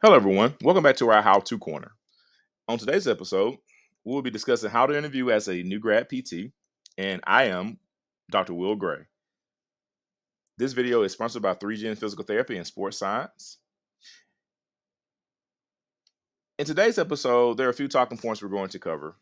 Hello, everyone. Welcome back to our How To Corner. On today's episode, we'll be discussing how to interview as a new grad PT, and I am Dr. Will Gray. This video is sponsored by 3Gen Physical Therapy and Sports Science. In today's episode, there are a few talking points we're going to cover.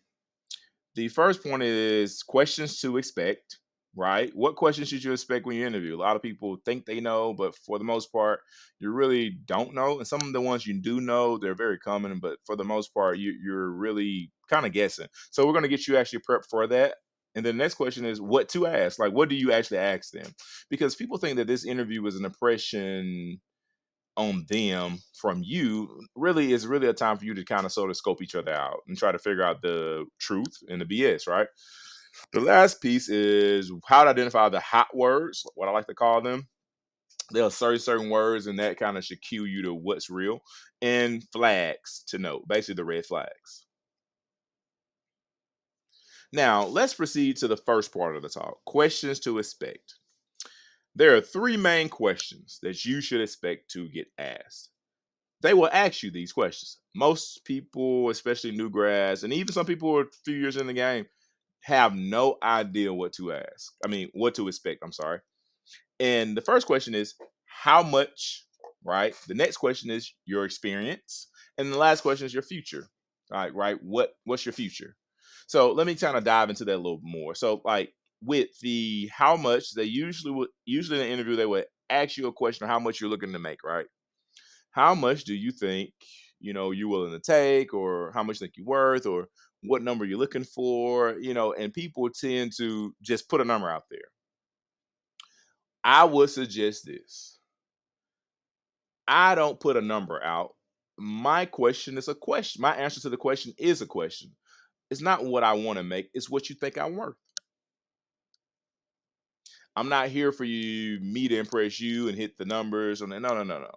The first point is questions to expect, right? What questions should you expect when you interview? A lot of people think they know, but for the most part, you really don't know. And some of the ones you do know, they're very common, but for the most part, you're really kind of guessing. So we're going to get you actually prepped for that. And then the next question is what to ask. Like, what do you actually ask them? Because people think that this interview is an impression on them from you. Really is really a time for you to kind of sort of scope each other out and try to figure out the truth and the BS, right? The last piece is how to identify the hot words, what I like to call them. There are certain words, and that kind of should cue you to what's real, and flags to note, basically the red flags. Now, let's proceed to the first part of the talk, questions to expect. There are three main questions that you should expect to get asked. They will ask you these questions. Most people, especially new grads, and even some people who are a few years in the game, have no idea what to ask. I mean, what to expect. I'm sorry. And the first question is how much, right? The next question is your experience. And the last question is your future. All right, right? What's your future? So let me kind of dive into that a little more. So, like with the how much, they usually in the interview, they would ask you a question of how much you're looking to make, right? How much do you think you're willing to take, or how much you think you're worth, or what number you're looking for, and people tend to just put a number out there. I would suggest this. I don't put a number out. My question is a question. My answer to the question is a question. It's not what I want to make, it's what you think I'm worth. I'm not here for me to impress you and hit the numbers on that. No, no, no, no.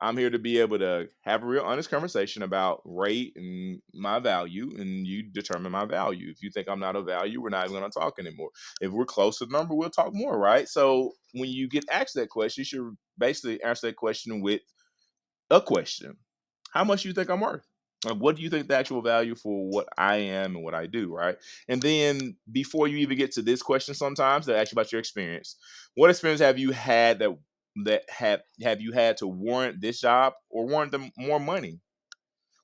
I'm here to be able to have a real honest conversation about rate and my value, and you determine my value. If you think I'm not of value, we're not even going to talk anymore. If we're close to the number, we'll talk more, right? So when you get asked that question, you should basically answer that question with a question. How much do you think I'm worth? Like, what do you think the actual value for what I am and what I do, right? And then before you even get to this question, sometimes they ask you about your experience. What experience have you had that have you had to warrant this job or warrant them more money?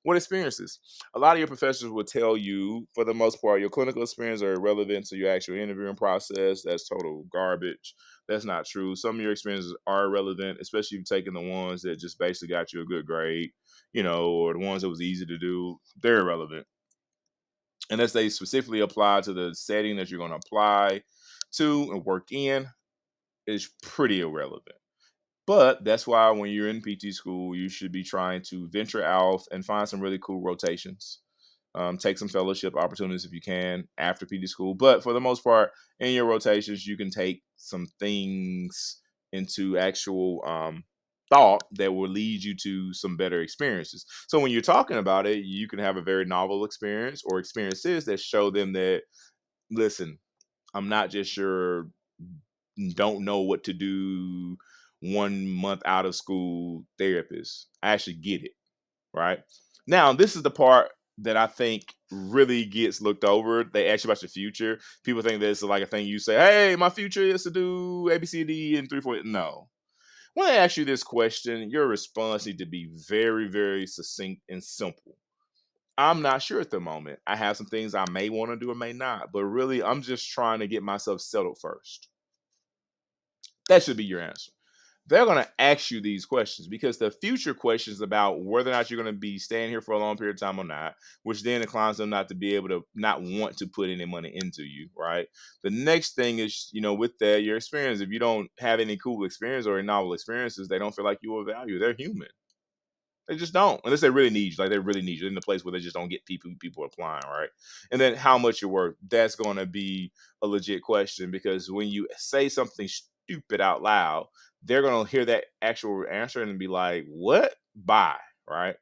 What experiences? A lot of your professors will tell you, for the most part, your clinical experience are irrelevant to your actual interviewing process. That's total garbage. That's not true. Some of your experiences are relevant, especially if you're taking the ones that just basically got you a good grade, or the ones that was easy to do. They're irrelevant unless they specifically apply to the setting that you're going to apply to and work in. Is pretty irrelevant. But that's why when you're in PT school, you should be trying to venture out and find some really cool rotations. Take some fellowship opportunities if you can after PT school. But for the most part, in your rotations, you can take some things into actual thought that will lead you to some better experiences. So when you're talking about it, you can have a very novel experience or experiences that show them that, listen, I'm not just your don't know what to do 1 month out of school therapist. I actually get it, right? Now, this is the part that I think really gets looked over. They ask you about your future. People think this is like a thing you say, hey, my future is to do A, B, C, D, and 3, 4. No. When they ask you this question, your response needs to be very, very succinct and simple. I'm not sure at the moment. I have some things I may want to do or may not, but really, I'm just trying to get myself settled first. That should be your answer. They're going to ask you these questions because the future questions about whether or not you're going to be staying here for a long period of time or not, which then inclines them not to be able to not want to put any money into you, right? The next thing is, with that, your experience. If you don't have any cool experience or any novel experiences, they don't feel like you will value. They're human. They just don't, unless they really need you. Like they really need you in the place where they just don't get people applying, right? And then how much you're worth. That's going to be a legit question because when you say something stupid out loud, they're going to hear that actual answer and be like, "What? Bye." Right?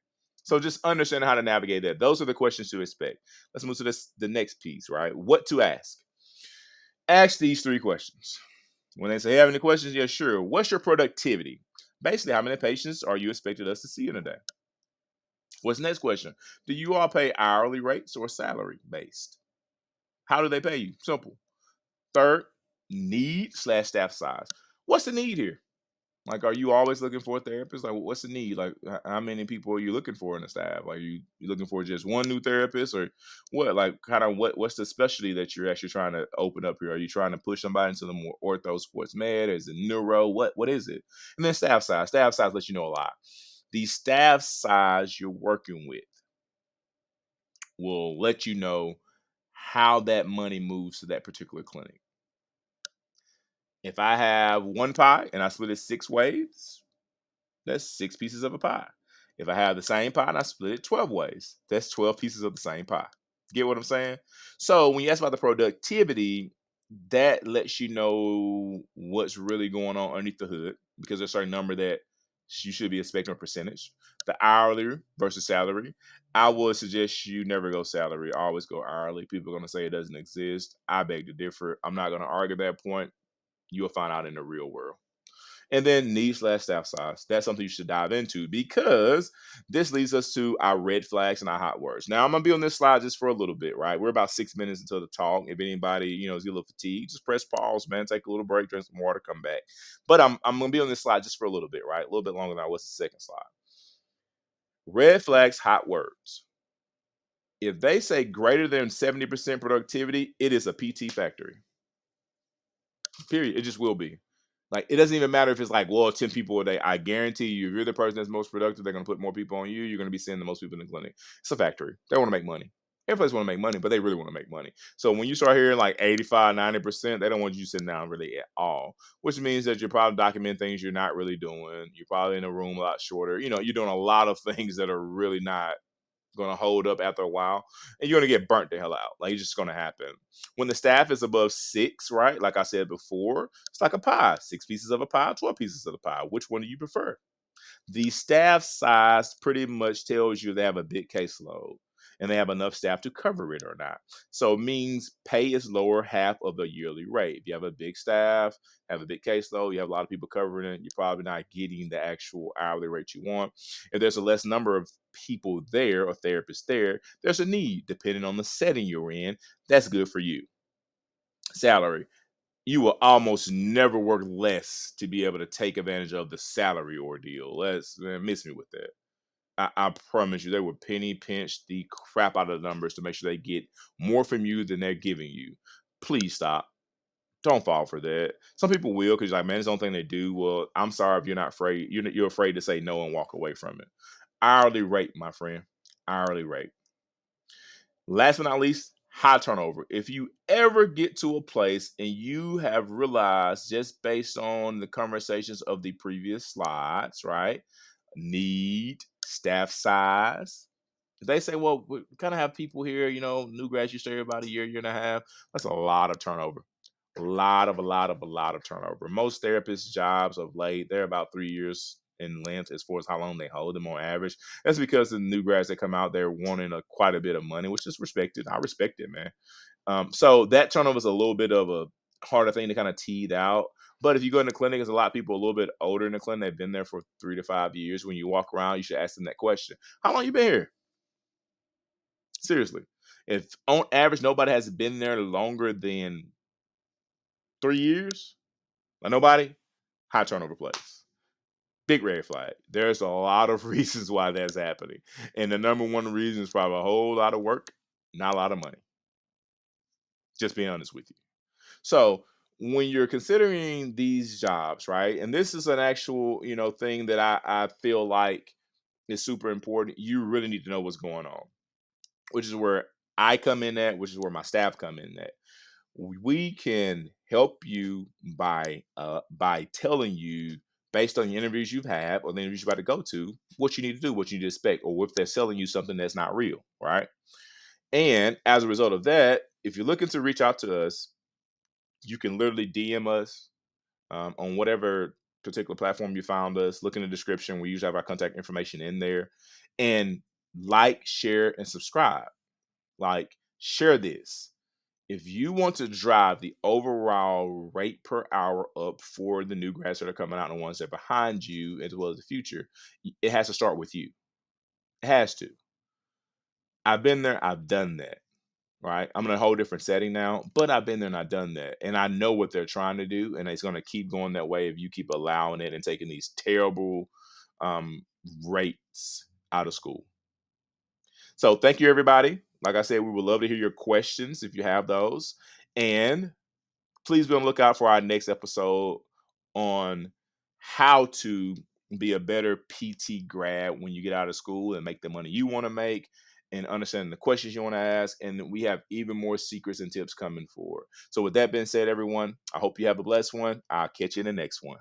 So just understand how to navigate that. Those are the questions to expect. Let's move to the next piece, right? What to ask. Ask these three questions. When they say, "Have any questions?" Yeah, sure. What's your productivity? Basically, how many patients are you expected us to see in a day? What's the next question? Do you all pay hourly rates or salary based? How do they pay you? Simple. Third, need slash staff size. What's the need here? Like, are you always looking for a therapist? Like, what's the need? Like, how many people are you looking for in the staff? Like, you looking for just one new therapist, or what? Like, kind of what's the specialty that you're actually trying to open up here? Are you trying to push somebody into the more ortho sports med? Is it neuro? What is it? And then staff size. Staff size lets you know a lot. The staff size you're working with will let you know how that money moves to that particular clinic. If I have one pie and I split it 6 ways, that's 6 pieces of a pie. If I have the same pie and I split it 12 ways, that's 12 pieces of the same pie. Get what I'm saying? So when you ask about the productivity, that lets you know what's really going on underneath the hood, because there's a certain number that you should be expecting a percentage. The hourly versus salary. I would suggest you never go salary, always go hourly. People are going to say it doesn't exist. I beg to differ. I'm not going to argue that point. You'll find out in the real world. And then need slash staff size. That's something you should dive into, because this leads us to our red flags and our hot words. Now, I'm gonna be on this slide just for a little bit, right? We're about 6 minutes into the talk. If anybody, is a little fatigued, just press pause, man. Take a little break, drink some water, come back. But I'm gonna be on this slide just for a little bit, right? A little bit longer than I was the second slide. Red flags, hot words. If they say greater than 70% productivity, it is a PT factory. Period. It just will be. Like, it doesn't even matter if it's like, well, 10 people a day. I guarantee you, if you're the person that's most productive, they're going to put more people on you. You're going to be seeing the most people in the clinic. It's a factory. They want to make money. Every place want to make money, but they really want to make money. So when you start hearing like 85, 90%, they don't want you sitting down really at all, which means that you're probably documenting things you're not really doing. You're probably in a room a lot shorter. You're doing a lot of things that are really not going to hold up after a while, and you're going to get burnt the hell out. Like, it's just going to happen. When the staff is above six, right? Like I said before, it's like a pie: 6 pieces of a pie, 12 pieces of the pie. Which one do you prefer? The staff size pretty much tells you they have a big caseload and they have enough staff to cover it or not. So it means pay is lower half of the yearly rate. If you have a big staff, have a big caseload, you have a lot of people covering it, you're probably not getting the actual hourly rate you want. If there's a less number of people there or therapists there, there's a need depending on the setting you're in. That's good for you. Salary: you will almost never work less to be able to take advantage of the salary ordeal. Miss me with that. I promise you, they will penny pinch the crap out of the numbers to make sure they get more from you than they're giving you. Please stop. Don't fall for that. Some people will, because like, man, it's the only thing they do. Well, I'm sorry if you're not afraid. You're afraid to say no and walk away from it. Hourly rate, my friend. Hourly rate. Last but not least, high turnover. If you ever get to a place and you have realized, just based on the conversations of the previous slides, right? Need, staff size. If they say, well, we kind of have people here, new grads, you stay here about a year and a half. That's a lot of turnover. A lot of turnover. Most therapists' jobs of late, they're about 3 years in length as far as how long they hold them on average. That's because the new grads that come out, they're wanting quite a bit of money, which is respected. I respect it, man. So that turnover is a little bit of a harder thing to kind of teed out. But if you go in the clinic, there's a lot of people a little bit older in the clinic. They've been there for 3 to 5 years. When you walk around, you should ask them that question: how long you been here? Seriously. If on average nobody has been there longer than 3 years, like nobody, high turnover place. Big red flag. There's a lot of reasons why that's happening. And the number one reason is probably a whole lot of work, not a lot of money. Just being honest with you. So when you're considering these jobs, right? And this is an actual, thing that I feel like is super important. You really need to know what's going on, which is where I come in at, which is where my staff come in at. We can help you by telling you, based on the interviews you've had or the interviews you're about to go to, what you need to do, what you need to expect, or if they're selling you something that's not real, right? And as a result of that, if you're looking to reach out to us, you can literally DM us on whatever particular platform you found us. Look in the description. We usually have our contact information in there. And like, share, and subscribe. Like, share this. If you want to drive the overall rate per hour up for the new grads that are coming out and the ones that are behind you, as well as the future, it has to start with you. It has to. I've been there, I've done that, right? I'm in a whole different setting now, but I've been there and I've done that. And I know what they're trying to do, and it's going to keep going that way if you keep allowing it and taking these terrible um, rates out of school. So thank you, everybody. Like I said, we would love to hear your questions if you have those. And please be on the lookout for our next episode on how to be a better PT grad when you get out of school and make the money you want to make and understand the questions you want to ask. And we have even more secrets and tips coming forward. So, with that being said, everyone, I hope you have a blessed one. I'll catch you in the next one.